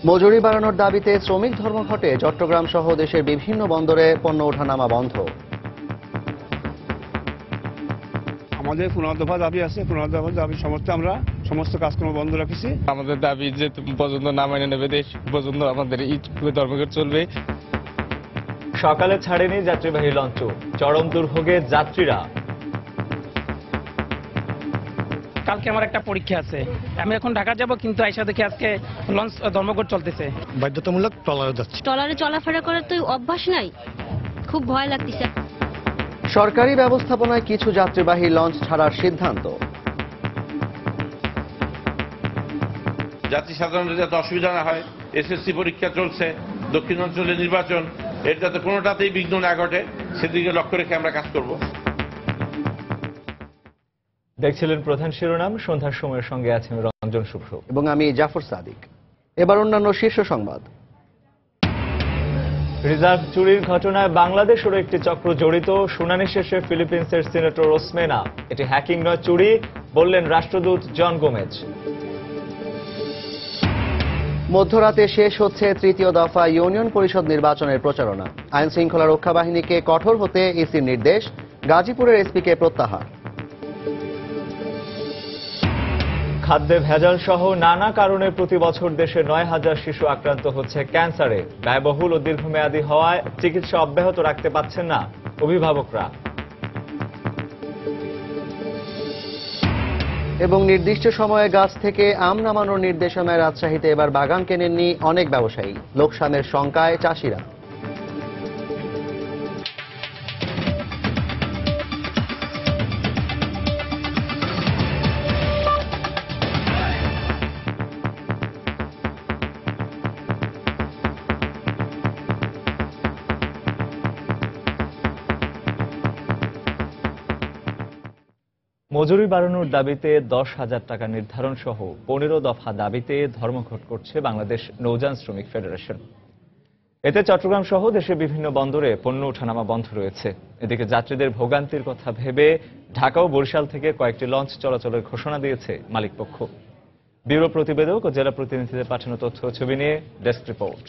মজুরি বাড়ানোর দাবিতে শ্রমিক ধর্মঘটে চট্টগ্রাম সহ দেশের বিভিন্ন বন্দরে পণ্য ওঠানামা বন্ধ। আমাদের 15 দফা দাবি আছে, 15 দফা দাবি আমরা সমস্ত কাজকর্ম বন্ধ রাখছি। আমাদের দাবি যে পর্যন্ত না মেনে নেবে দেশ পর্যন্ত আমাদের এই ধর্মঘট চলবে। সকালে ছাড়েনি যাত্রীবাহী লঞ্চ, চরম দুর্ভোগে যাত্রীরা। কালকে আমার একটা পরীক্ষা আছে, আমি এখন ঢাকা যাব, কিন্তু আইসা দেখি আজকে লঞ্চ ধর্মঘট চলতেছে। বাধ্যতামূলক ট্রলারে যাচ্ছে। ট্রলারে চলাফেরা করার তো অভ্যাস নাই, খুব ভয় লাগতেছে। সরকারি ব্যবস্থাপনায় কিছু যাত্রীবাহী লঞ্চ ছাড়ার সিদ্ধান্ত। যাত্রী সাধারণের যাতে অসুবিধা না হয়, এসএসসি পরীক্ষা চলছে, দক্ষিণাঞ্চলের নির্বাচন, এর যাতে কোনোটাতেই বিঘ্ন না ঘটে সেদিকে লক্ষ্য রেখে আমরা কাজ করব। দেখছিলেন প্রধান শিরোনাম, সন্ধ্যার সময়ের সঙ্গে আছেন রঞ্জন শুভ্র এবং আমি জাফর সাদিক। এবার অন্যান্য শীর্ষ সংবাদ। রিজার্ভ চুরির ঘটনায় বাংলাদেশেরও একটি চক্র জড়িত, শুনানি শেষে ফিলিপিন্সের সিনেটর ওসমেনা এটি হ্যাকিং নয় চুরি বললেন রাষ্ট্রদূত জন গোমেজ। মধ্যরাতে শেষ হচ্ছে তৃতীয় দফা ইউনিয়ন পরিষদ নির্বাচনের প্রচারণা। আইন শৃঙ্খলা রক্ষা বাহিনীকে কঠোর হতে ইসির নির্দেশ, গাজীপুরের এসপিকে প্রত্যাহার। খাদ্যে ভেজাল সহ নানা কারণে প্রতি বছর দেশে 9,000 শিশু আক্রান্ত হচ্ছে ক্যান্সারে। ব্যয়বহুল ও দীর্ঘমেয়াদী হওয়ায় চিকিৎসা অব্যাহত রাখতে পারছেন না অভিভাবকরা। এবং নির্দিষ্ট সময়ে গাছ থেকে আম নামানোর নির্দেশনায় রাজশাহীতে এবার বাগান কেনেননি অনেক ব্যবসায়ী, লোকসানের শঙ্কায় চাষিরা। মজুরি বাড়ানোর দাবিতে 10,000 টাকা নির্ধারণ সহ 15 দফা দাবিতে ধর্মঘট করছে বাংলাদেশ নৌযান শ্রমিক ফেডারেশন। এতে চট্টগ্রাম সহ দেশের বিভিন্ন বন্দরে পণ্য ওঠানামা বন্ধ রয়েছে। এদিকে যাত্রীদের ভোগান্তির কথা ভেবে ঢাকা ও বরিশাল থেকে কয়েকটি লঞ্চ চলাচলের ঘোষণা দিয়েছে মালিকপক্ষ। ব্যুরো প্রতিবেদক ও জেলা প্রতিনিধিদের পাঠানো তথ্য ছবি নিয়ে ডেস্ক রিপোর্ট।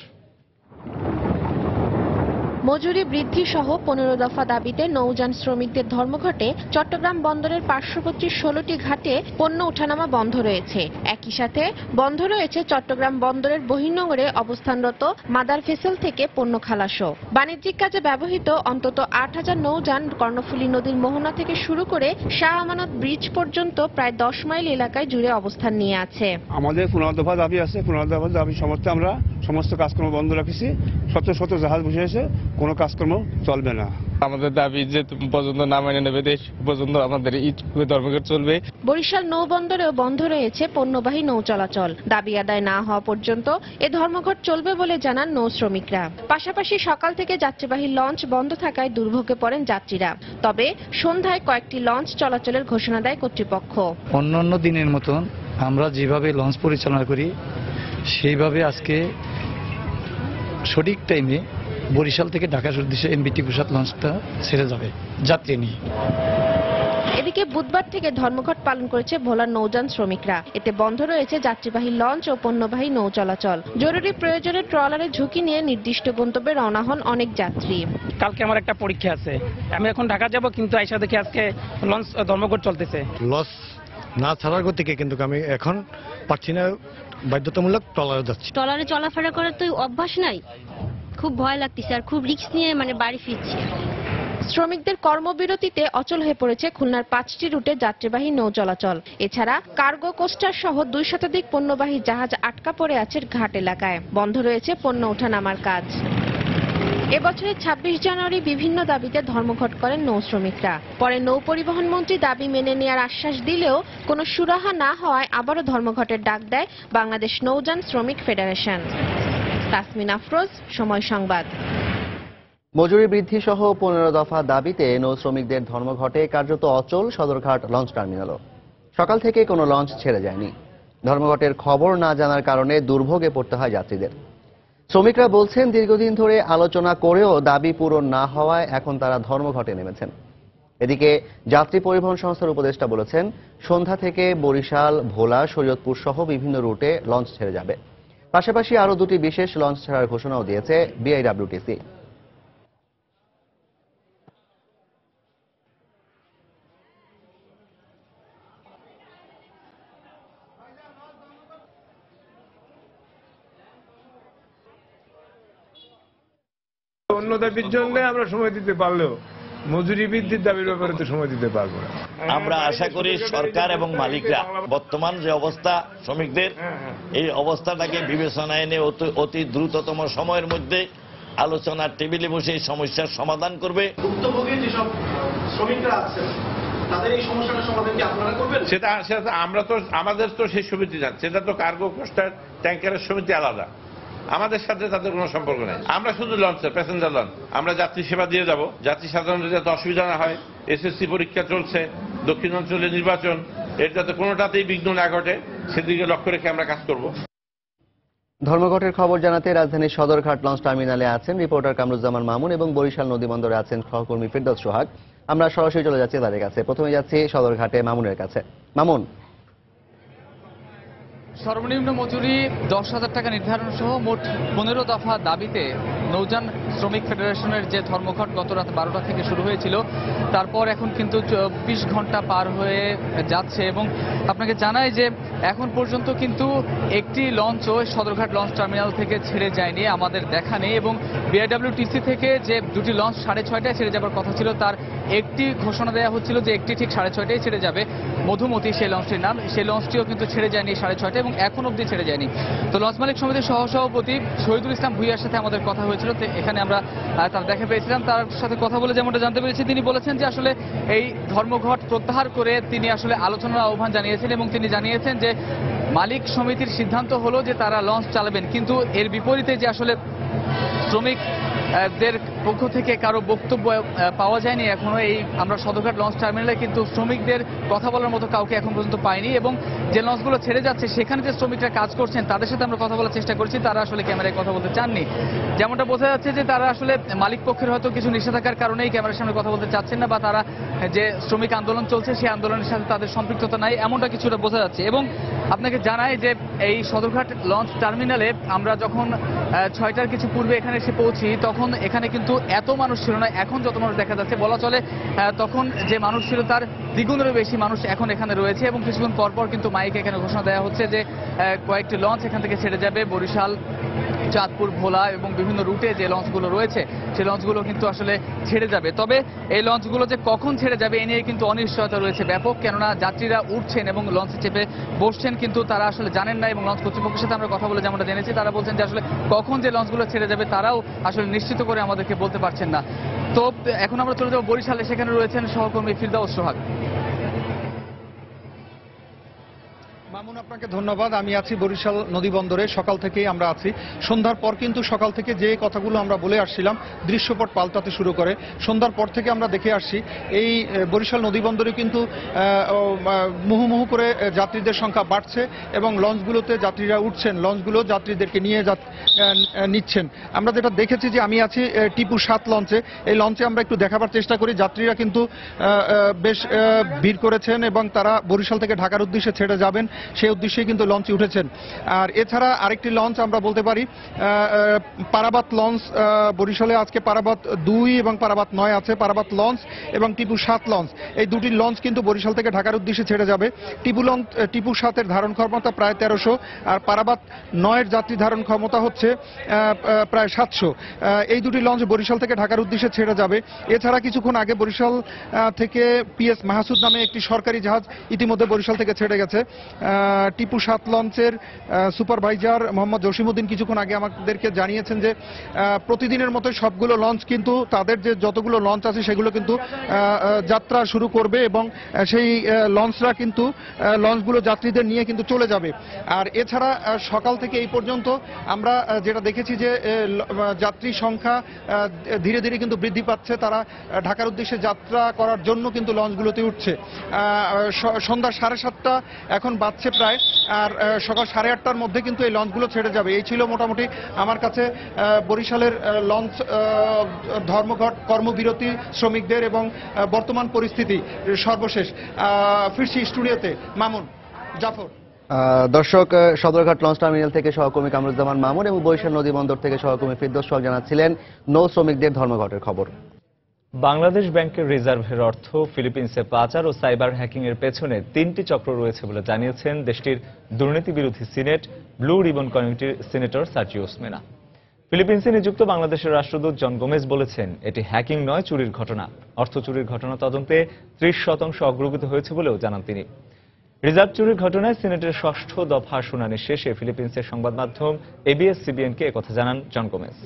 মজুরি বৃদ্ধি সহ 15 দফা দাবিতে নৌযান শ্রমিকদের ধর্মঘটে চট্টগ্রাম বন্দরের পার্শ্ববর্তী 16টি ঘাটে পণ্য ওঠানামা বন্ধ রয়েছে। একই সাথে বন্ধ রয়েছে চট্টগ্রাম বন্দরের বহির্নোঙরে অবস্থানরত মাদার ভেসেল থেকে পণ্য খালাসও। বাণিজ্যিক কাজে ব্যবহৃত অন্তত 8,000 নৌযান কর্ণফুলী নদীর মোহনা থেকে শুরু করে শাহ আমানত ব্রিজ পর্যন্ত প্রায় 10 মাইল এলাকায় জুড়ে অবস্থান নিয়ে আছে। আমাদের 15 দফা দাবি আছে, 15 দফা দাবি আমরা সমস্ত কাজকর্ম বন্ধ রাখছি। শত শত জাহাজ বসে আছে, কোনো কাজকর্ম চলবে না। আমাদের দাবি যে পর্যন্ত না মেনে নেবে দেশ পর্যন্ত আমাদের এই ধর্মঘট চলবে। বরিশাল নৌবন্দরেও বন্ধ রয়েছে পণ্যবাহী নৌ চলাচল। দাবি আদায় না হওয়া পর্যন্ত এ ধর্মঘট চলবে বলে জানান নৌ শ্রমিকরা। পাশাপাশি সকাল থেকে যাত্রীবাহী লঞ্চ বন্ধ থাকায় দুর্ভোগে পড়েন যাত্রীরা। তবে সন্ধ্যায় কয়েকটি লঞ্চ চলাচলের ঘোষণা দেয় কর্তৃপক্ষ। অন্যান্য দিনের মতন আমরা যেভাবে লঞ্চ পরিচালনা করি সেইভাবে আজকে সঠিক টাইমে বরিশাল থেকে ঢাকার উদ্দেশ্যে এমবিটি প্রসাদ লঞ্চটা ছেড়ে যাবে যাত্রী নিয়ে। এদিকে বুধবার থেকে ধর্মঘট পালন করেছে ভোলার নৌযান শ্রমিকরা। এতে বন্ধ রয়েছে যাত্রীবাহী লঞ্চ ও পণ্যবাহী নৌ চলাচল। জরুরি প্রয়োজনে ট্রলারে ঝুঁকি নিয়ে নির্দিষ্ট গন্তব্যে রওনা হন অনেক যাত্রী। কালকে আমার একটা পরীক্ষা আছে, আমি এখন ঢাকা যাব, কিন্তু আইসা দেখি আজকে লঞ্চ ধর্মঘট চলতেছে। লস না ছাড়ার গতিকে কিন্তু আমি এখন পারছি না, বাধ্যতামূলক ট্রলারে যাচ্ছি। ট্রলারে চলাফেরা করার তো অভ্যাস নাই, খুব ভয় লাগতেছে আর খুব রিস্ক নিয়ে বাড়ি ফিরছি। শ্রমিকদের কর্মবিরতিতে অচল হয়ে পড়েছে খুলনার 5টি রুটে যাত্রীবাহী নৌ চলাচল। এছাড়া কার্গো কোস্টার সহ 2 শতাধিক পণ্যবাহী জাহাজ আটকা পড়ে আছে ঘাট এলাকায়। বন্ধ রয়েছে পণ্য ওঠানামার কাজ। এবছরের 26 জানুয়ারি বিভিন্ন দাবিতে ধর্মঘট করেন নৌ শ্রমিকরা। পরে নৌ পরিবহন মন্ত্রী দাবি মেনে নেওয়ার আশ্বাস দিলেও কোনো সুরাহা না হওয়ায় আবারও ধর্মঘটের ডাক দেয় বাংলাদেশ নৌযান শ্রমিক ফেডারেশন। তাসমিন আফরোজ, সময় সংবাদ। মজুরি বৃদ্ধি সহ 15 দফা দাবিতে নৌ শ্রমিকদের ধর্মঘটে কার্যত অচল সদরঘাট লঞ্চ টার্মিনালও। সকাল থেকে কোনো লঞ্চ ছেড়ে যায়নি। ধর্মঘটের খবর না জানার কারণে দুর্ভোগে পড়তে হয় যাত্রীদের। শ্রমিকরা বলছেন দীর্ঘদিন ধরে আলোচনা করেও দাবি পূরণ না হওয়ায় এখন তারা ধর্মঘটে নেমেছেন। এদিকে যাত্রী পরিবহন সংস্থার উপদেষ্টা বলেছেন সন্ধ্যা থেকে বরিশাল, ভোলা, শরীয়তপুর সহ বিভিন্ন রুটে লঞ্চ ছেড়ে যাবে। পাশাপাশি আরও 2টি বিশেষ লঞ্চ ছাড়ার ঘোষণাও দিয়েছে বিআইডব্লিউটিসি। অন্য দাবির জন্য আমরা সময় দিতে পারলেও মজুরি বৃদ্ধির দাবির ব্যাপারে তো সময় দিতে পারবো না। আমরা আশা করি সরকার এবং মালিকরা বর্তমান যে অবস্থা শ্রমিকদের, এই অবস্থাটাকে বিবেচনায় এনে অতি দ্রুততম সময়ের মধ্যে আলোচনার টেবিলে বসে এই সমস্যার সমাধান করবে। ভুক্তভোগী যেসব শ্রমিকরা আছেন তাদের এই সমস্যাটার সমাধান কি আপনারা করবেন? সেটা আমরা তো, আমাদের তো সেই সমিতি না, সেটা তো কার্গো কোস্টার ট্যাঙ্কারের সমিতি আলাদা, আমাদের সাথে তাদের কোনো সম্পর্ক নেই। আমরা শুধু লঞ্চের প্যাসেঞ্জার লঞ্চ, আমরা যাত্রী সেবা দিয়ে যাব, যাত্রী সাধারণের যাতে অসুবিধা না হয়। এসএসসি পরীক্ষা চলছে, দক্ষিণাঞ্চলে নির্বাচন, এর যাতে কোনোটাতেই বিঘ্ন না ঘটে সেদিকে লক্ষ্য রেখে আমরা কাজ করব। ধর্মঘটের খবর জানাতে রাজধানীর সদরঘাট লঞ্চ টার্মিনালে আছেন রিপোর্টার কামরুজ্জামান মামুন এবং বরিশাল নদীবন্দরে আছেন সহকর্মী ফেরদৌস সোহাগ। আমরা সরাসরি চলে যাচ্ছি তাদের কাছে। প্রথমে যাচ্ছি সদরঘাটে মামুনের কাছে। মামুন, সর্বনিম্ন মজুরি 10,000 টাকা নির্ধারণ সহ মোট 15 দফা দাবিতে নৌযান শ্রমিক ফেডারেশনের যে ধর্মঘট গত রাত 12টা থেকে শুরু হয়েছিল, তারপর এখন কিন্তু 24 ঘন্টা পার হয়ে যাচ্ছে এবং আপনাকে জানাই যে এখন পর্যন্ত কিন্তু একটি লঞ্চও সদরঘাট লঞ্চ টার্মিনাল থেকে ছেড়ে যায়নি, আমাদের দেখা নেই। এবং বিআইডব্লিউটিসি থেকে যে 2টি লঞ্চ 6:30টায় ছেড়ে যাবার কথা ছিল, তার একটি ঘোষণা দেওয়া হচ্ছিল যে একটি ঠিক 6:30টায় ছেড়ে যাবে, মধুমতি সেই লঞ্চটির নাম। সেই লঞ্চটিও কিন্তু ছেড়ে যায়নি 6:30টায় এবং এখন অবধি ছেড়ে যায়নি। তো লঞ্চ মালিক সমিতির সহসভাপতি শহীদুল ইসলাম ভুইয়ার সাথে আমাদের কথা হয়েছিল, এখানে আমরা তার দেখা পেয়েছিলাম। তার সাথে কথা বলে যেমনটা জানতে পেরেছি, তিনি বলেছেন যে আসলে এই ধর্মঘট প্রত্যাহার করে তিনি আসলে আলোচনার আহ্বান জানিয়েছেন এবং তিনি জানিয়েছেন যে মালিক সমিতির সিদ্ধান্ত হলো যে তারা লঞ্চ চালাবেন, কিন্তু এর বিপরীতে যে আসলে শ্রমিকদের পক্ষ থেকে কারো বক্তব্য পাওয়া যায়নি এখনো। এই আমরা সদরঘাট লঞ্চ টার্মিনালে কিন্তু শ্রমিকদের কথা বলার মতো কাউকে এখন পর্যন্ত পাইনি এবং যে লঞ্চগুলো ছেড়ে যাচ্ছে সেখানে যে শ্রমিকরা কাজ করছেন তাদের সাথে আমরা কথা বলার চেষ্টা করছি, তারা আসলে ক্যামেরায় কথা বলতে চাননি। যেমনটা বোঝা যাচ্ছে যে তারা আসলে মালিক পক্ষের হয়তো কিছু নিষেধাজ্ঞার কারণেই ক্যামেরার সামনে কথা বলতে চাচ্ছেন না, বা তারা যে শ্রমিক আন্দোলন চলছে সেই আন্দোলনের সাথে তাদের সম্পৃক্ততা নাই, এমনটা কিছুটা বোঝা যাচ্ছে। এবং আপনাকে জানাই যে এই সদরঘাট লঞ্চ টার্মিনালে আমরা যখন 6টার কিছু পূর্বে এখানে এসে পৌঁছি, তখন এখানে কিন্তু এত মানুষ ছিল না। এখন যত মানুষ দেখা যাচ্ছে বলা চলে তখন যে মানুষ ছিল তার দ্বিগুণেরও বেশি মানুষ এখন এখানে রয়েছে এবং কিছুক্ষণ পরপর কিন্তু মাইকে এখানে ঘোষণা দেওয়া হচ্ছে যে কয়েকটি লঞ্চ এখান থেকে ছেড়ে যাবে। বরিশাল, চাঁদপুর, ভোলা এবং বিভিন্ন রুটে যে লঞ্চগুলো রয়েছে সেই লঞ্চগুলো কিন্তু আসলে ছেড়ে যাবে। তবে এই লঞ্চগুলো যে কখন ছেড়ে যাবে এ নিয়ে কিন্তু অনিশ্চয়তা রয়েছে ব্যাপক, কেননা যাত্রীরা উঠছেন এবং লঞ্চে চেপে বসছেন কিন্তু তারা আসলে জানেন না। এবং লঞ্চ কর্তৃপক্ষের সাথে আমরা কথা বলে যেমনটা জেনেছি, তারা বলছেন যে আসলে কখন যে লঞ্চগুলো ছেড়ে যাবে তারাও আসলে নিশ্চিত করে আমাদেরকে বলতে পারছেন না। তো এখন আমরা চলে যাবো বরিশালে, সেখানে রয়েছেন সহকর্মী ফেরদৌস সোহাগ। মামুন, আপনাকে ধন্যবাদ। আমি আছি বরিশাল নদীবন্দরে, সকাল থেকেই আমরা আছি। সন্ধ্যার পর কিন্তু সকাল থেকে যে কথাগুলো আমরা বলে আসছিলাম দৃশ্যপট পাল্টাতে শুরু করে। সন্ধ্যার পর থেকে আমরা দেখে আসছি এই বরিশাল নদীবন্দরে কিন্তু মুহুমুহু করে যাত্রীদের সংখ্যা বাড়ছে এবং লঞ্চগুলোতে যাত্রীরা উঠছেন, লঞ্চগুলো যাত্রীদেরকে নিয়ে নিচ্ছেন। আমরা যেটা দেখেছি যে আমি আছি টিপু 7 লঞ্চে। এই লঞ্চে আমরা একটু দেখাবার চেষ্টা করি, যাত্রীরা কিন্তু বেশ ভিড় করেছেন এবং তারা বরিশাল থেকে ঢাকার উদ্দেশ্যে ছেড়ে যাবেন সেই উদ্দেশ্যে কিন্তু লঞ্চে উঠেছেন। আর এছাড়া আরেকটি লঞ্চ আমরা বলতে পারি পারাবাত লঞ্চ, বরিশালে আজকে পারাবাত 2 এবং পারাবাত 9 আছে। পারাবাত লঞ্চ এবং টিপু 7 লঞ্চ, এই দুটি লঞ্চ কিন্তু বরিশাল থেকে ঢাকার উদ্দেশ্যে ছেড়ে যাবে। টিপু 7-এর ধারণ ক্ষমতা প্রায় 1300 আর পারাবাত 9-এর যাত্রী ধারণ ক্ষমতা হচ্ছে প্রায় 700। এই দুটি লঞ্চ বরিশাল থেকে ঢাকার উদ্দেশ্যে ছেড়ে যাবে। এছাড়া কিছুক্ষণ আগে বরিশাল থেকে পিএস মাহসুদ নামে একটি সরকারি জাহাজ ইতিমধ্যে বরিশাল থেকে ছেড়ে গেছে। টিপু 7 লঞ্চের সুপারভাইজার মোহাম্মদ জসিমউদ্দিন কিছুক্ষণ আগে আমাদেরকে জানিয়েছেন যে প্রতিদিনের মতো সবগুলো লঞ্চ কিন্তু তাদের যে যতগুলো লঞ্চ আছে সেগুলো কিন্তু যাত্রা শুরু করবে এবং সেই লঞ্চরা কিন্তু লঞ্চগুলো যাত্রীদের নিয়ে কিন্তু চলে যাবে। আর এছাড়া সকাল থেকে এই পর্যন্ত আমরা যেটা দেখেছি যে যাত্রী সংখ্যা ধীরে ধীরে কিন্তু বৃদ্ধি পাচ্ছে, তারা ঢাকার উদ্দেশ্যে যাত্রা করার জন্য কিন্তু লঞ্চগুলোতে উঠছে। সন্ধ্যা 7:30 এখন বাজছে প্রায়, আর সকাল 8:30টার মধ্যে কিন্তু এই লঞ্চগুলো ছেড়ে যাবে। এই ছিল মোটামুটি আমার কাছে বরিশালের লঞ্চ ধর্মঘট, কর্মবিরতি শ্রমিকদের এবং বর্তমান পরিস্থিতি সর্বশেষ। ফিরছি স্টুডিওতে। মামুন, জাফর। দর্শক, সদরঘাট লঞ্চ টার্মিনাল থেকে সহকর্মী কামরুজ্জামান মামুন এবং বরিশাল নদী বন্দর থেকে সহকর্মী ফিরদৌস সোহাগ জানাচ্ছিলেন নৌ শ্রমিকদের ধর্মঘটের খবর। বাংলাদেশ ব্যাংকের রিজার্ভের অর্থ ফিলিপিন্সে পাচার ও সাইবার হ্যাকিং এর পেছনে 3টি চক্র রয়েছে বলে জানিয়েছেন দেশটির দুর্নীতি বিরোধী সিনেট ব্লু রিবন কমিটির সিনেটর সার্জিওস মেনা। ফিলিপিন্সে নিযুক্ত বাংলাদেশের রাষ্ট্রদূত জন গোমেজ বলেছেন, এটি হ্যাকিং নয়, চুরির ঘটনা। অর্থ চুরির ঘটনা তদন্তে 30% অগ্রগতি হয়েছে বলেও জানান তিনি। রিজার্ভ চুরির ঘটনায় সিনেটের 6ষ্ঠ দফা শুনানি শেষে ফিলিপিন্সের সংবাদ মাধ্যম এবিএস-সিবিএনকে একথা জানান জন গোমেজ।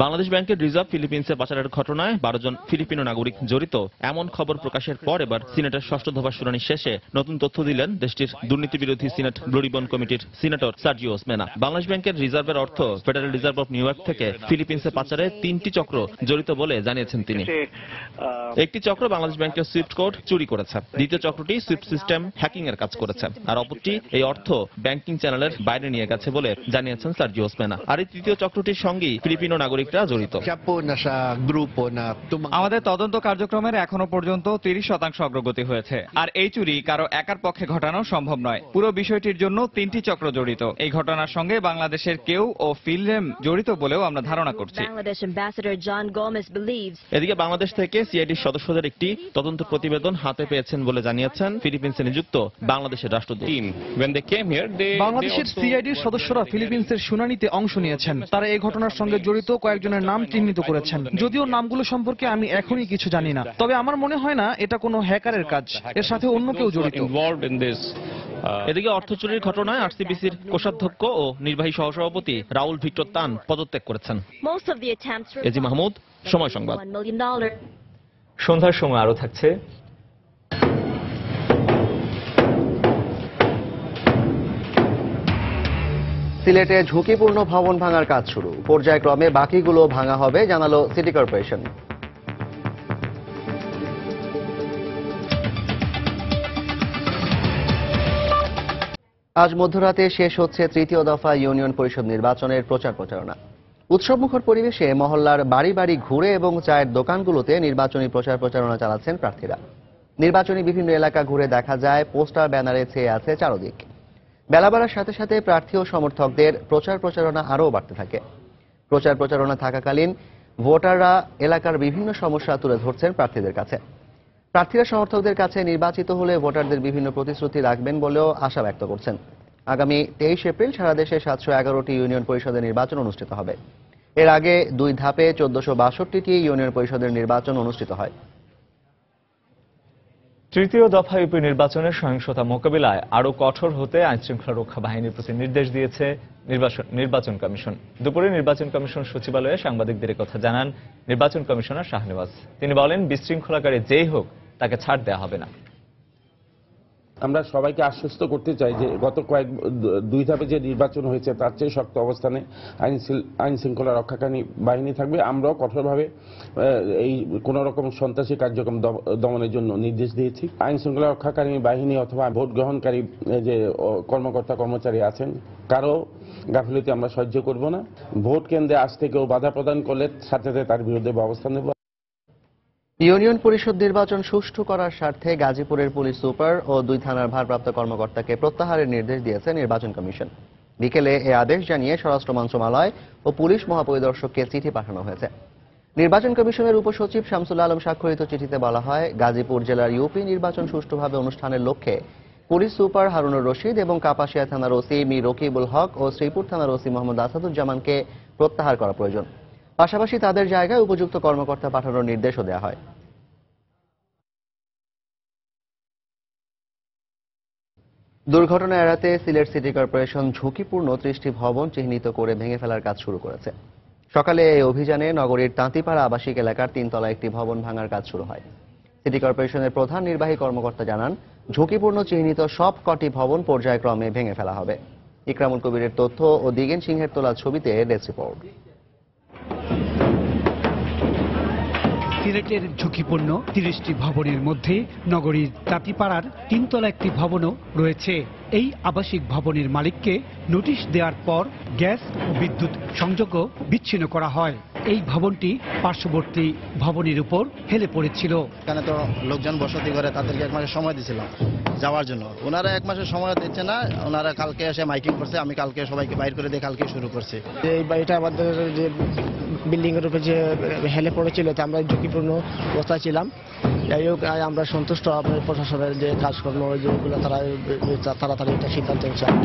বাংলাদেশ ব্যাংকের রিজার্ভ ফিলিপিন্সে পাচারের ঘটনায় 12 জন ফিলিপিনো নাগরিক জড়িত এমন খবর প্রকাশের পর এবার সিনেটের 6ষ্ঠ দফা শুনানি শেষে নতুন তথ্য দিলেন দেশটির দুর্নীতি বিরোধী সিনেট ব্লু রিবন কমিটির সিনেটর সার্জিওস মেনা। বাংলাদেশ ব্যাংকের রিজার্ভের অর্থ federal reserve of new York থেকে ফিলিপিন্সে পাচারে 3টি চক্র জড়িত বলে জানিয়েছেন তিনি। একটি চক্র বাংলাদেশ ব্যাংকের সুইফট কোড চুরি করেছে, দ্বিতীয় চক্রটি সুইফট সিস্টেম হ্যাকিং এর কাজ করেছে, আর অপরটি এই অর্থ ব্যাংকিং চ্যানেলের বাইরে নিয়ে গেছে বলে জানিয়েছেন সার্জিওস মেনা। আর এই তৃতীয় চক্রটির সঙ্গেই ফিলিপিনো নাগরিকরা জড়িত। আমাদের তদন্ত কার্যক্রমের এখনো পর্যন্ত 30% অগ্রগতি হয়েছে, আর এই চুরি কারো একার পক্ষে ঘটানো সম্ভব নয়। পুরো বিষয়টির জন্য 3টি চক্র জড়িত। এই ঘটনার সঙ্গে বাংলাদেশের কেউ ও ফিলরেম জড়িত বলেও আমরা ধারণা করছি। এদিকে বাংলাদেশ থেকে সিআইডির সদস্যদের একটি তদন্ত প্রতিবেদন হাতে পেয়েছেন বলে জানিয়েছেন ফিলিপিন্সে নিযুক্ত বাংলাদেশের রাষ্ট্রদূত। বাংলাদেশের সিআইডির সদস্যরা ফিলিপিন্সের শুনানিতে অংশ নিয়েছেন। তারা এই ঘটনার সঙ্গে জড়িত কয়েকজনের নাম চিহ্নিত করেছেন। যদিও নামগুলো সম্পর্কে আমি এখনই কিছু জানি না, তবে আমার মনে হয় না এটা কোনো হ্যাকারের কাজ, এর সাথে অন্য কেউ জড়িত। এদিকে অর্থ চুরির ঘটনায় আরসিবিসির কোষাধ্যক্ষ ও নির্বাহী সহসভাপতি রাউল ভিক্টর তান পদত্যাগ করেছেন। এজি মাহমুদ, সময় সংবাদ। সন্ধ্যার সময় আরো থাকছে সিলেটে ঝুঁকিপূর্ণ ভবন ভাঙার কাজ শুরু, পর্যায়ক্রমে বাকিগুলো ভাঙা হবে জানালো সিটি কর্পোরেশন। আজ মধ্যরাতে শেষ হচ্ছে তৃতীয় দফা ইউনিয়ন পরিষদ নির্বাচনের প্রচার প্রচারণা। উৎসবমুখর পরিবেশে মহল্লার বাড়ি বাড়ি ঘুরে এবং চায়ের দোকানগুলোতে নির্বাচনী প্রচার প্রচারণা চালাচ্ছেন প্রার্থীরা। নির্বাচনী বিভিন্ন এলাকা ঘুরে দেখা যায় পোস্টার ব্যানারে ছেয়ে আছে চারদিক। বেলা বাড়ার সাথে সাথে প্রার্থী ও সমর্থকদের প্রচার প্রচারণা আরও বাড়তে থাকে। প্রচার প্রচারণা থাকাকালীন ভোটাররা এলাকার বিভিন্ন সমস্যা তুলে ধরছেন প্রার্থীদের কাছে। প্রার্থীরা সমর্থকদের কাছে নির্বাচিত হলে ভোটারদের বিভিন্ন প্রতিশ্রুতি রাখবেন বলেও আশা ব্যক্ত করছেন। আগামী 23 এপ্রিল সারা দেশে 711টি ইউনিয়ন পরিষদের নির্বাচন অনুষ্ঠিত হবে। এর আগে 2 ধাপে 1462টি ইউনিয়ন পরিষদের নির্বাচন অনুষ্ঠিত হয়। তৃতীয় দফা ইউপি নির্বাচনের সহিংসতা মোকাবিলায় আরও কঠোর হতে আইনশৃঙ্খলা রক্ষা বাহিনীর প্রতি নির্দেশ দিয়েছে নির্বাচন কমিশন। দুপুরে নির্বাচন কমিশন সচিবালয়ে সাংবাদিকদের কথা জানান নির্বাচন কমিশনার শাহনেওয়াজ। তিনি বলেন, বিশৃঙ্খলাকারী যেই হোক তাকে ছাড় দেওয়া হবে না। আমরা সবাইকে আশ্বস্ত করতে চাই যে গত 2 ধাপে যে নির্বাচন হয়েছে তার চেয়ে শক্ত অবস্থানে আইন শৃঙ্খলা রক্ষাকারী বাহিনী থাকবে। আমরাও কঠোরভাবে এই কোন রকম সন্ত্রাসী কার্যক্রম দমনের জন্য নির্দেশ দিয়েছি। আইন শৃঙ্খলা রক্ষাকারী বাহিনী অথবা ভোট গ্রহণকারী যে কর্মকর্তা কর্মচারী আছেন কারো গাফিলতি আমরা সহ্য করব না। ভোট কেন্দ্রে আসতে কেউ বাধা প্রদান করলে সাথে সাথে তার বিরুদ্ধে ব্যবস্থা নেব। ইউনিয়ন পরিষদ নির্বাচন সুষ্ঠু করার স্বার্থে গাজীপুরের পুলিশ সুপার ও 2 থানার ভারপ্রাপ্ত কর্মকর্তাকে প্রত্যাহারের নির্দেশ দিয়েছে নির্বাচন কমিশন। বিকেলে এ আদেশ জানিয়ে স্বরাষ্ট্র মন্ত্রণালয় ও পুলিশ মহাপরিদর্শককে চিঠি পাঠানো হয়েছে। নির্বাচন কমিশনের উপসচিব শামসুল আলম স্বাক্ষরিত চিঠিতে বলা হয়, গাজীপুর জেলার ইউপি নির্বাচন সুষ্ঠুভাবে অনুষ্ঠানের লক্ষ্যে পুলিশ সুপার হারুনুর রশিদ এবং কাপাসিয়া থানার ওসি মি রকিবুল হক ও শ্রীপুর থানার ওসি মোহাম্মদ আসাদুজ্জামানকে প্রত্যাহার করা প্রয়োজন। পাশাপাশি তাদের জায়গায় উপযুক্ত কর্মকর্তা পাঠানোর নির্দেশও দেওয়া হয়। দুর্ঘটনা এড়াতে সিলেট সিটি কর্পোরেশন ঝুঁকিপূর্ণ 30টি ভবন চিহ্নিত করে ভেঙে ফেলার কাজ শুরু করেছে। সকালে এই অভিযানে নগরীর তাঁতিপাড়া আবাসিক এলাকার 3 তলা একটি ভবন ভাঙার কাজ শুরু হয়। সিটি কর্পোরেশনের প্রধান নির্বাহী কর্মকর্তা জানান, ঝুঁকিপূর্ণ চিহ্নিত সব কটি ভবন পর্যায়ক্রমে ভেঙে ফেলা হবে। ইকরামুল কবিরের তথ্য ও দিগেন সিংহের তোলা ছবিতে ডেস্ক রিপোর্ট। সিলেটের ঝুঁকিপূর্ণ 30টি ভবনের মধ্যে নগরীর তাঁতিপাড়ার 3তলা একটি ভবনও রয়েছে। এই আবাসিক ভবনের মালিককে নোটিশ দেওয়ার পর গ্যাস ও বিদ্যুৎ সংযোগও বিচ্ছিন্ন করা হয়। এই ভবনটি পার্শ্ববর্তী ভবনের উপর হেলে পড়েছিল। এখানে তো লোকজন বসতি করে, তাদেরকে 1 মাসের সময় দিয়েছিলাম যাওয়ার জন্য। ওনারা 1 মাসের সময় দিচ্ছে না, ওনারা কালকে এসে মাইকিং করছে। আমি কালকে সবাইকে বাইর করে দিয়ে কালকে শুরু করছি। এই বাড়িটা আমাদের যে বিল্ডিং এর উপরে যে হেলে পড়েছিল, তা আমরা ঝুঁকিপূর্ণ অবস্থায় ছিলাম। যাই হোক, আমরা সন্তুষ্ট আপনার প্রশাসনের যে কাজকর্ম যেগুলো তারা তাড়াতাড়ি একটা সিদ্ধান্ত চায়।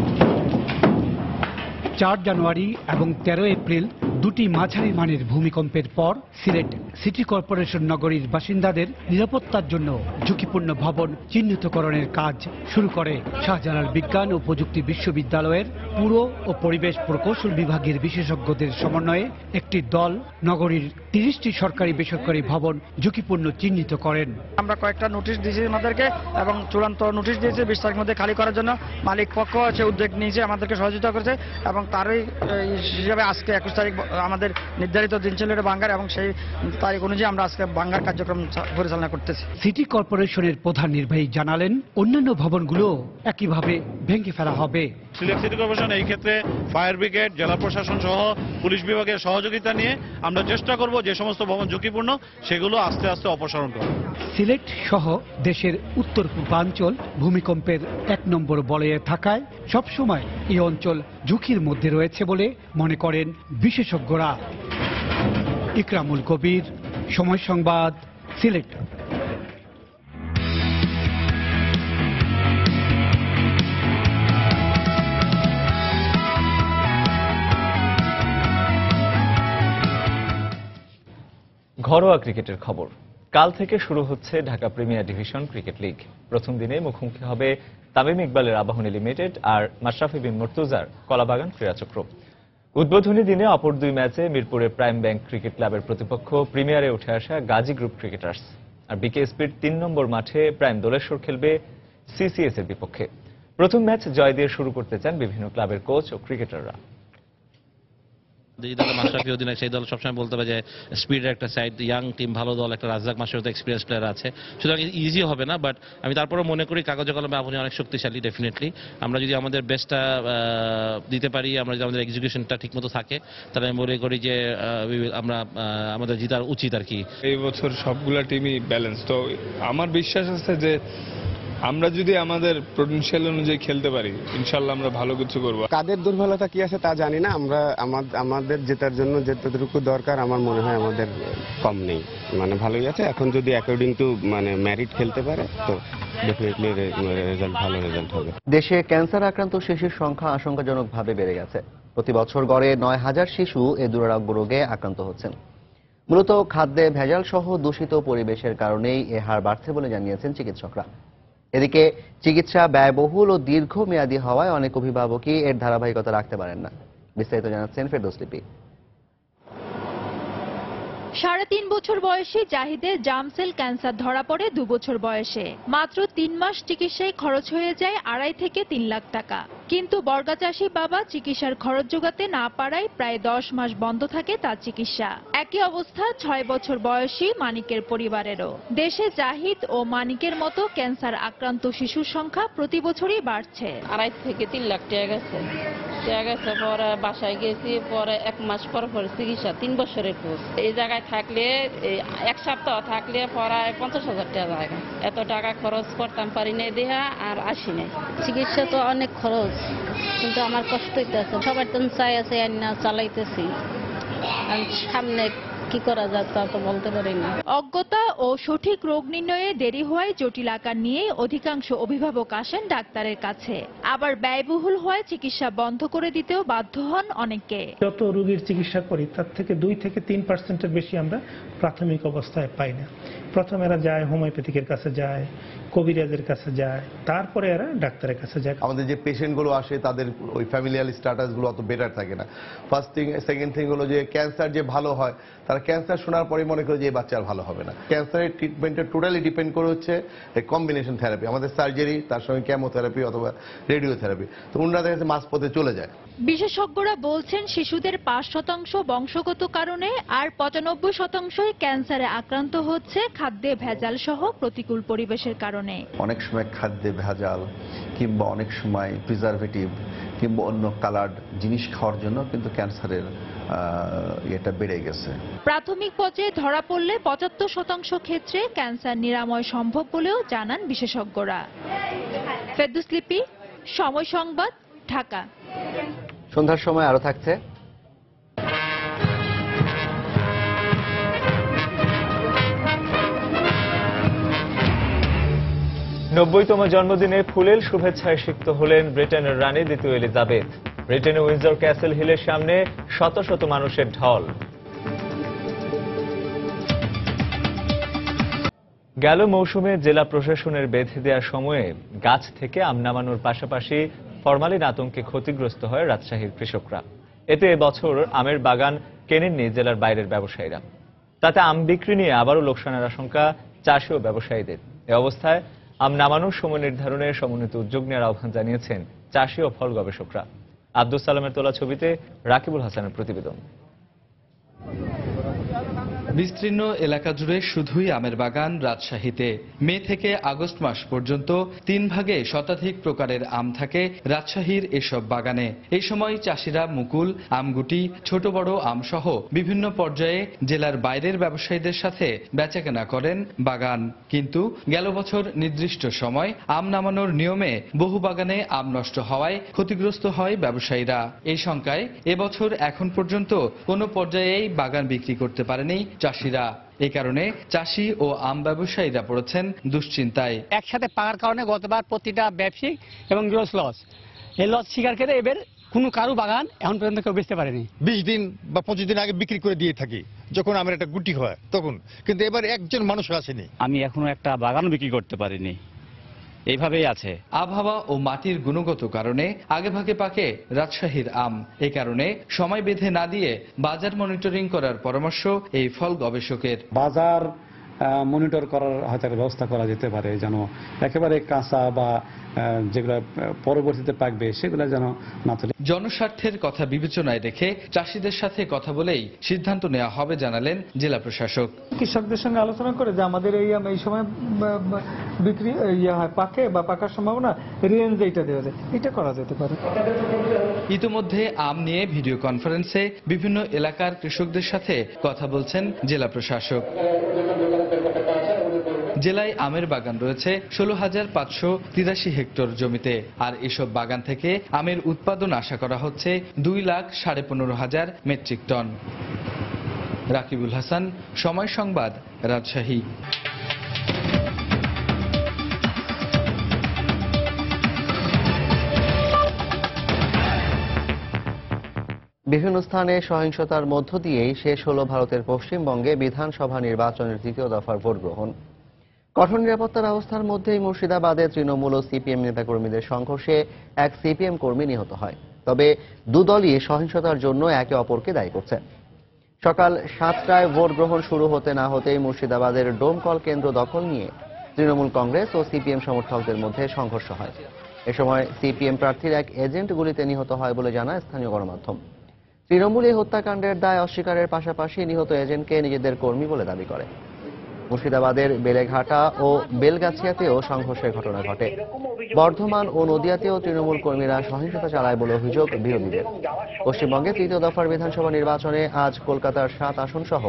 4 জানুয়ারি এবং 13 এপ্রিল দুটি মাঝারি মানের ভূমিকম্পের পর সিলেট সিটি কর্পোরেশন নগরীর বাসিন্দাদের নিরাপত্তার জন্য ঝুঁকিপূর্ণ ভবন চিহ্নিতকরণের কাজ শুরু করে। শাহজালাল বিজ্ঞান ও প্রযুক্তি বিশ্ববিদ্যালয়ের পুর ও পরিবেশ প্রকৌশল বিভাগের বিশেষজ্ঞদের সমন্বয়ে একটি দল নগরীর 30টি সরকারি বেসরকারি ভবন ঝুঁকিপূর্ণ চিহ্নিত করেন। আমরা কয়েকটা নোটিশ দিয়েছি আমাদেরকে এবং চূড়ান্ত নোটিশ দিয়েছি 20 তারিখের মধ্যে খালি করার জন্য। মালিক পক্ষ সে উদ্যোগ নিয়েছে, আমাদেরকে সহযোগিতা করেছে এবং তারই হিসাবে আজকে 21 তারিখ আমাদের নির্ধারিত দিন ছিল এটা ভাঙ্গার, এবং সেই তারিখ অনুযায়ী আমরা আজকে ভাঙ্গার কার্যক্রম পরিচালনা করতেছি। সিটি কর্পোরেশনের প্রধান নির্বাহী জানালেন, অন্যান্য ভবনগুলো একইভাবে ভেঙে ফেলা হবে। সিলেট সিটি কর্পোরেশন এই ক্ষেত্রে ফায়ার ব্রিগেড, জেলা প্রশাসন সহ পুলিশ বিভাগের সহযোগিতা নিয়ে আমরা চেষ্টা করব যে সমস্ত ভবন ঝুঁকিপূর্ণ সেগুলো আস্তে আস্তে অপসারণ করা। সিলেট সহ দেশের উত্তর পূর্বাঞ্চল ভূমিকম্পের 1 নম্বর বলয়ে থাকায় সবসময় এই অঞ্চল ঝুঁকির মধ্যে রয়েছে বলে মনে করেন বিশেষজ্ঞরা। ইকরামুল কবির, সময় সংবাদ, সিলেট। ঘরোয়া ক্রিকেটের খবর। কাল থেকে শুরু হচ্ছে Dhaka premier division cricket league. প্রথম দিনে মুখোমুখি হবে তামিম ইকবালের আবাহনী লিমিটেড আর মাশরাফি বিন মুর্তজার কলাবাগান ক্রীড়াচক্র। উদ্বোধনী দিনে অপর 2 ম্যাচে মিরপুরের প্রাইম ব্যাংক ক্রিকেট ক্লাবের প্রতিপক্ষ প্রিমিয়ারে উঠে আসা গাজী গ্রুপ ক্রিকেটার্স, আর বিকেএসপির 3 নম্বর মাঠে প্রাইম দোলেশ্বর খেলবে সিসিএস এর বিপক্ষে। প্রথম ম্যাচ জয় দিয়ে শুরু করতে চান বিভিন্ন ক্লাবের কোচ ও ক্রিকেটাররা। যে দল মাশরাফি অধিনায়ক, সেই দল সবসময় বলতে হবে যে স্পিডের একটা সাইড, ইয়াং টিম, ভালো দল, একটা রাজ্জাক মাশরাফি এক্সপিরিয়েন্স প্লেয়ার আছে, সুতরাং ইজি হবে না। বাট আমি তারপরে মনে করি কাগজে কলমে আপনি অনেক শক্তিশালী। ডেফিনেটলি আমরা যদি আমাদের বেস্টটা দিতে পারি, আমরা যদি আমাদের এক্সিকিউশনটা ঠিকমতো থাকে, তাহলে আমি মনে করি যে আমরা আমাদের জিতার উচিত আর কি। এই বছর সবগুলা টিমই ব্যালেন্স, তো আমার বিশ্বাস আছে যে আমরা যদি আমাদের পোটেনশিয়াল অনুযায়ী খেলতে পারি, ইনশাল্লাহ আমরা ভালো কিছু করব। কাদের দুর্বলতা কি আছে তা জানি না, আমরা আমাদের জেতার জন্য যেটুকু দরকার আমার মনে হয় আমাদের কম নেই, মানে ভালোই আছে। এখন যদি অ্যাকর্ডিং টু মানে মেরিট খেলতে পারে তো ডেফিনেটলি রেজাল্ট ভালো রেজাল্ট হবে। দেশে ক্যান্সার আক্রান্ত শিশুর সংখ্যা আশঙ্কাজনকভাবে বেড়ে গেছে। প্রতি বছর গড়ে 9000 শিশু এ দুরারোগ্য রোগে আক্রান্ত হচ্ছেন। মূলত খাদ্যে ভেজাল সহ দূষিত পরিবেশের কারণেই এ হার বাড়ছে বলে জানিয়েছেন চিকিৎসকরা। এদিকে চিকিৎসা ব্যয়বহুল ও দীর্ঘমেয়াদী হওয়ায় অনেক অভিভাবকই এর ধারাবাহিকতা রাখতে পারেন না। বিস্তারিত জানাচ্ছেন ফেরদৌস লিপি। 3.5 বছর বয়সী জাহিদের জামসেল ক্যান্সার ধরা পড়ে 2 বছর বয়সে। মাত্র 3 মাস চিকিৎসায় খরচ হয়ে যায় 2.5 থেকে 3 লাখ টাকা। কিন্তু বর্গাচাষী বাবা চিকিৎসার খরচ জোগাতে না পারায় প্রায় 10 মাস বন্ধ থাকে তার চিকিৎসা। একই অবস্থা 6 বছর বয়সী মানিকের পরিবারেরও। দেশে জাহিদ ও মানিকের মতো ক্যান্সার আক্রান্ত শিশুর সংখ্যা প্রতি বছরই বাড়ছে। 2.5 থেকে 3 লাখ টাকা গেছে। পরে বাসায় গেছি, পরে 1 মাস পর চিকিৎসা, 3 বছরের কোর্স। এই জায়গায় থাকলে 1 সপ্তাহ থাকলে পরে 50,000 টাকা জায়গা। এত টাকা খরচ করতাম পারি না দেহা আর আসি নাই। চিকিৎসা তো অনেক খরচ, কিন্তু আমার কষ্ট হইতেছে। সবার তো চাই আছে না চালাইতেছি, সামনে কি করা যায় তা তো বলতে পারি না। অজ্ঞতা ও সঠিক রোগ নির্ণয়ে দেরি হওয়ায় জটিল আকার নিয়ে অধিকাংশ অভিভাবক আসেন ডাক্তারের কাছে। আবার ব্যয়বহুল হওয়ায় চিকিৎসা বন্ধ করে দিতেও বাধ্য হন অনেকে। যত রোগীর চিকিৎসা করি তার থেকে 2 থেকে 3% বেশি আমরা প্রাথমিক অবস্থায় পাই না। প্রথমে এরা যায় হোমিওপ্যাথিকের কাছে যায়, কবিরাজের কাছে যায়, তারপরে এরা ডাক্তারের কাছে যায়। আমাদের যে পেশেন্টগুলো আসে তাদের ওই ফ্যামিলিয়াল স্ট্যাটাসগুলো অত বেটার থাকে না। First thing. সেকেন্ড থিং হলো যে ক্যান্সার যে ভালো হয় তারা ক্যান্সার শোনার পরে মনে করে যে এই বাচ্চা আর ভালো হবে না। ক্যান্সারের ট্রিটমেন্টটা টোটালি ডিপেন্ড করে হচ্ছে কম্বিনেশন থেরাপি, আমাদের সার্জারি তার সঙ্গে কেমোথেরাপি অথবা রেডিওথেরাপি। তো ওনারা দেখা যাচ্ছে মাঝপথে চলে যায়। বিশেষজ্ঞরা বলছেন শিশুদের 5% বংশগত কারণে আর 95% ক্যান্সারে আক্রান্ত হচ্ছে খাদ্যে ভেজাল সহ প্রতিকূল পরিবেশের কারণে। অনেক সময় খাদ্যে ভেজাল কিংবা অনেক সময় প্রিজারভেটিভ কিংবা অন্য কালার্ড জিনিস খাওয়ার জন্য কিন্তু ক্যান্সারের এটা বেড়ে গেছে। প্রাথমিক পর্যায়ে ধরা পড়লে 75% ক্ষেত্রে ক্যান্সার নিরাময় সম্ভব বলেও জানান বিশেষজ্ঞরা। ফেরদৌস লিপি, সময় সংবাদ, ঢাকা। সন্ধ্যার সময় আরো থাকছে নব্বইতম জন্মদিনে ফুলেল শুভেচ্ছায় সিক্ত হলেন ব্রিটেনের রানী দ্বিতীয় এলিজাবেথ। ব্রিটেনের উইন্ডসর ক্যাসেল হিলের সামনে শত শত মানুষের ঢল। গেল মৌসুমে জেলা প্রশাসনের বেঁধে দেওয়ার সময়ে গাছ থেকে আম নামানোর পাশাপাশি ফরমালিন আতঙ্কে ক্ষতিগ্রস্ত হয় রাজশাহীর কৃষকরা। এতে এবছর আমের বাগান কেনেননি জেলার বাইরের ব্যবসায়ীরা। তাতে আম বিক্রি নিয়ে আবারও লোকসানের আশঙ্কা চাষি ও ব্যবসায়ীদের। এ অবস্থায় আম নামানোর সময় নির্ধারণে সমন্বিত উদ্যোগ নেওয়ার আহ্বান জানিয়েছেন চাষি ও ফল গবেষকরা। আব্দুল সালামের তোলা ছবিতে রাকিবুল হাসানের প্রতিবেদন। বিস্তীর্ণ এলাকা জুড়ে শুধুই আমের বাগান রাজশাহীতে। মে থেকে আগস্ট মাস পর্যন্ত 3 ভাগে শতাধিক প্রকারের আম থাকে রাজশাহীর এসব বাগানে। এই সময় চাষিরা মুকুল, আমগুটি, ছোট বড় আম সহ বিভিন্ন পর্যায়ে জেলার বাইরের ব্যবসায়ীদের সাথে বেচাকেনা করেন বাগান। কিন্তু গেল বছর নির্দিষ্ট সময় আম নামানোর নিয়মে বহু বাগানে আম নষ্ট হওয়ায় ক্ষতিগ্রস্ত হয় ব্যবসায়ীরা। এই শঙ্কায় এবছর এখন পর্যন্ত কোনো পর্যায়েই বাগান বিক্রি করতে পারেনি চাষিরা। এই কারণে চাষি ও আম ব্যবসায়ীরা পড়েছেন দুশ্চিন্তায়। একসাথে পাকার কারণে গতবার প্রতিটা ব্যবসায়িক এবং লস এই লস স্বীকার করে এবার কোনো কারো বাগান এখন পর্যন্ত কেউ বেচতে পারেনি। 20 দিন বা 25 দিন আগে বিক্রি করে দিয়ে থাকি যখন আমের একটা গুটি হয় তখন, কিন্তু এবার একজন মানুষ আসেনি। আমি এখনো একটা বাগান বিক্রি করতে পারিনি, এইভাবেই আছে। আবহাওয়া ও মাটির গুণগত কারণে আগেভাগে পাকে রাজশাহীর আম। এই কারণে সময় বেঁধে না দিয়ে বাজার মনিটরিং করার পরামর্শ এই ফল গবেষকের। বাজার মনিটর করার হয়তো ব্যবস্থা করা যেতে পারে, যেন একেবারে কাঁচা বা যেগুলো পরবর্তীতে পাকবে সেগুলো যেন না তোলে। জনস্বার্থের কথা বিবেচনায় রেখে চাষিদের সাথে কথা বলেই সিদ্ধান্ত নেওয়া হবে জানালেন জেলা প্রশাসক। কৃষকদের সঙ্গে আলোচনা করে যে আমাদের এই সময় বিক্রি পাকে বা পাকার সম্ভাবনা রেঞ্জ এইটা দেওয়া যায়, এটা করা যেতে পারে। ইতিমধ্যে আম নিয়ে ভিডিও কনফারেন্সে বিভিন্ন এলাকার কৃষকদের সাথে কথা বলছেন জেলা প্রশাসক। জেলায় আমের বাগান রয়েছে 16,583 হেক্টর জমিতে। আর এসব বাগান থেকে আমের উৎপাদন আশা করা হচ্ছে 2,15,500 মেট্রিক টন। রাকিবুল হাসান, সময় সংবাদ, রাজশাহী। বিভিন্ন স্থানে সহিংসতার মধ্য দিয়েই শেষ হলো ভারতের পশ্চিমবঙ্গে বিধানসভা নির্বাচনের তৃতীয় দফার ভোট গ্রহণ। কঠোর নিরাপত্তা ব্যবস্থার মধ্যেই মুর্শিদাবাদে তৃণমূল ও সিপিএম নেতাকর্মীদের সংঘর্ষে এক সিপিএম কর্মী নিহত হয়। তবে দুদলই সহিংসতার জন্য একে অপরকে দায়ী করছে। সকাল 7টায় ভোট গ্রহণ শুরু হতে না হতেই মুর্শিদাবাদের ডোমকল কেন্দ্র দখল নিয়ে তৃণমূল কংগ্রেস ও সিপিএম সমর্থকদের মধ্যে সংঘর্ষ হয়। এ সময় সিপিএম প্রার্থীর এক এজেন্ট গুলিতে নিহত হয় বলে জানায় স্থানীয় গণমাধ্যম। তৃণমূল এই হত্যাকাণ্ডের দায় অস্বীকারের পাশাপাশি নিহত এজেন্টকে নিজেদের কর্মী বলে দাবি করে। মুর্শিদাবাদের বেলেঘাটা ও বেলগাছিয়াতেও সংঘর্ষের ঘটনা ঘটে। বর্ধমান ও নদিয়াতেও তৃণমূল কর্মীরা সহিংসতা চালায় বলে অভিযোগ বিরোধীদের। পশ্চিমবঙ্গে তৃতীয় দফার বিধানসভা নির্বাচনে আজ কলকাতার 7 আসন সহ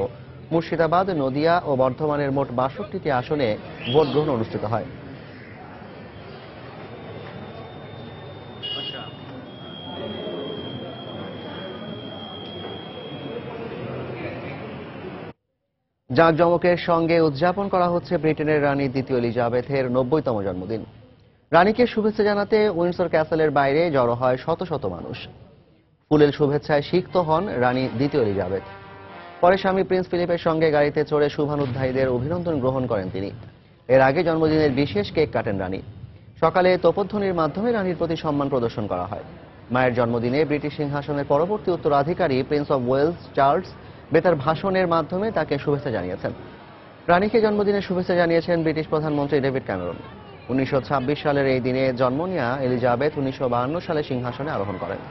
মুর্শিদাবাদ, নদিয়া ও বর্ধমানের মোট 62টি আসনে ভোট গ্রহণ অনুষ্ঠিত হয়। জাঁকজমকের সঙ্গে উদযাপন করা হচ্ছে ব্রিটেনের রানী দ্বিতীয় এলিজাবেথের 90তম জন্মদিন। রানীকে শুভেচ্ছা জানাতে উইন্ডসর ক্যাসেলের বাইরে জড়ো হয় শত শত মানুষ। ফুলেল শুভেচ্ছায় সিক্ত হন রানী দ্বিতীয় এলিজাবেথ। পরে স্বামী প্রিন্স ফিলিপের সঙ্গে গাড়িতে চড়ে শুভানুধ্যায়ীদের অভিনন্দন গ্রহণ করেন তিনি। এর আগে জন্মদিনের বিশেষ কেক কাটেন রানী। সকালে তোপধ্বনির মাধ্যমে রানীর প্রতি সম্মান প্রদর্শন করা হয়। মায়ের জন্মদিনে ব্রিটিশ সিংহাসনের পরবর্তী উত্তরাধিকারী প্রিন্স অব ওয়েলস চার্লস বেতার ভাষণের মাধ্যমে তাকে শুভেচ্ছা জানিয়েছেন। রানীকে জন্মদিনের শুভেচ্ছা জানিয়েছেন ব্রিটিশ প্রধানমন্ত্রী ডেভিড ক্যামেরন। 1926 সালের এই দিনে জন্ম নেওয়া এলিজাবেথ 1952 সালে সিংহাসনে আরোহণ করেন।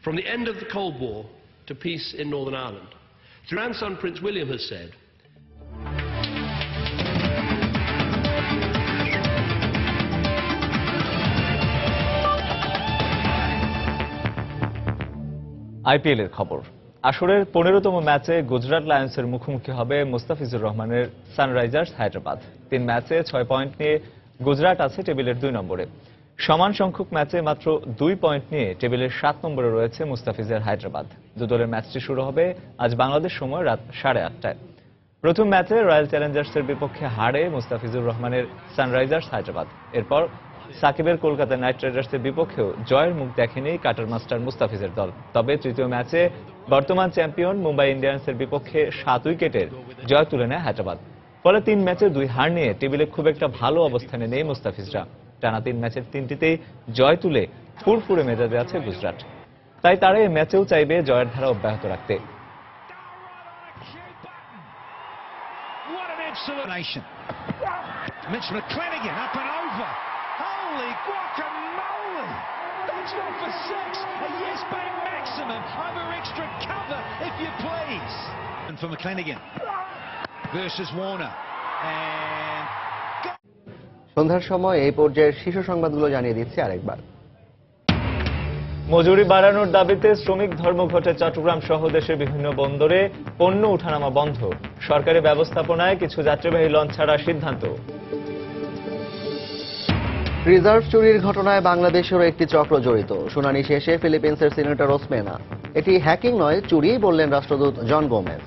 From the end of the Cold War to peace in Northern Ireland. His grandson, Prince William, has said, IPL এর খবর। আসরের 15তম ম্যাচে গুজরাট লায়ন্সের মুখোমুখি হবে মুস্তাফিজুর রহমানের সানরাইজার্স হায়দ্রাবাদ। 3 ম্যাচে 6 পয়েন্ট নিয়ে গুজরাট আছে টেবিলের 2 নম্বরে। সমান সংখ্যক ম্যাচে মাত্র 2 পয়েন্ট নিয়ে টেবিলের 7 নম্বরে রয়েছে মুস্তাফিজের হায়দ্রাবাদ। দুদলের ম্যাচটি শুরু হবে আজ বাংলাদেশ সময় রাত 8:30টায়। প্রথম ম্যাচে রয়্যাল চ্যালেঞ্জার্সের বিপক্ষে হারে মুস্তাফিজুর রহমানের সানরাইজার্স হায়দ্রাবাদ। এরপর সাকিবের কলকাতা নাইট রাইডার্সের বিপক্ষেও জয়ের মুখ দেখেনি কাটার মাস্টার মুস্তাফিজের দল। তবে তৃতীয় ম্যাচে বর্তমান চ্যাম্পিয়ন মুম্বাই ইন্ডিয়ান্সের বিপক্ষে 7 উইকেটের জয় তুলে নেয় হায়দ্রাবাদ। ফলে 3 ম্যাচে 2 হার নিয়ে টেবিলে খুব একটা ভালো অবস্থানে নেই মুস্তাফিজরা। টানা 3 ম্যাচের 3টিতেই জয় তুলে ফুরফুরে মেজাজে আছে গুজরাট। তাই তারা এই ম্যাচেও চাইবে জয়ের ধারা অব্যাহত রাখতে। Mitch McClenaghan up and over. Holy guacamole! That's not for 6. A yes bank maximum over extra cover, if you please. And for McClenaghan versus Warner. And সন্ধ্যার সময় এই পর্যায়ের শীর্ষ সংবাদগুলো জানিয়ে দিচ্ছি আরেকবার। মজুরি বাড়ানোর দাবিতে শ্রমিক ধর্মঘটে চট্টগ্রাম সহ দেশের বিভিন্ন বন্দরে পণ্য ওঠানামা বন্ধ। সরকারি ব্যবস্থাপনায় কিছু যাত্রীবাহী লঞ্চ ছাড়ার সিদ্ধান্ত। রিজার্ভ চুরির ঘটনায় বাংলাদেশেরও একটি চক্র জড়িত। শুনানি শেষে ফিলিপিন্সের সিনেটর ওসমেনা এটি হ্যাকিং নয়, চুরি বললেন রাষ্ট্রদূত জন গোমেজ।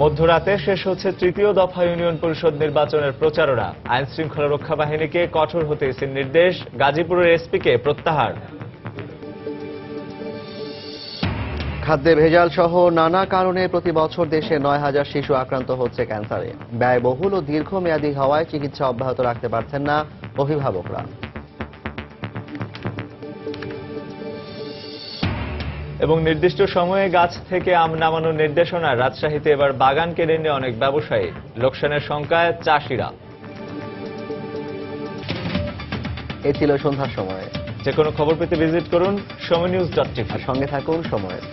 মধ্যরাতে শেষ হচ্ছে তৃতীয় দফা ইউনিয়ন পরিষদ নির্বাচনের প্রচারণা। আইন শৃঙ্খলা রক্ষা বাহিনীকে কঠোর হতে ইসির নির্দেশ, গাজীপুরের এসপিকে প্রত্যাহার। খাদ্যে ভেজাল সহ নানা কারণে প্রতি বছর দেশে 9,000 শিশু আক্রান্ত হচ্ছে ক্যান্সারে। ব্যয়বহুল ও দীর্ঘমেয়াদী হওয়ায় চিকিৎসা অব্যাহত রাখতে পারছেন না অভিভাবকরা। এবং নির্দিষ্ট সময়ে গাছ থেকে আম নামানোর নির্দেশনা। রাজশাহীতে এবার বাগান কেড়ে নিয়ে অনেক ব্যবসায়ী, লোকসানের শঙ্কায় চাষিরা। এ ছিল সন্ধ্যার সময়। যে কোনো খবর পেতে ভিজিট করুন সময়নিউজ.টিভি। সঙ্গে থাকুন সময়ের।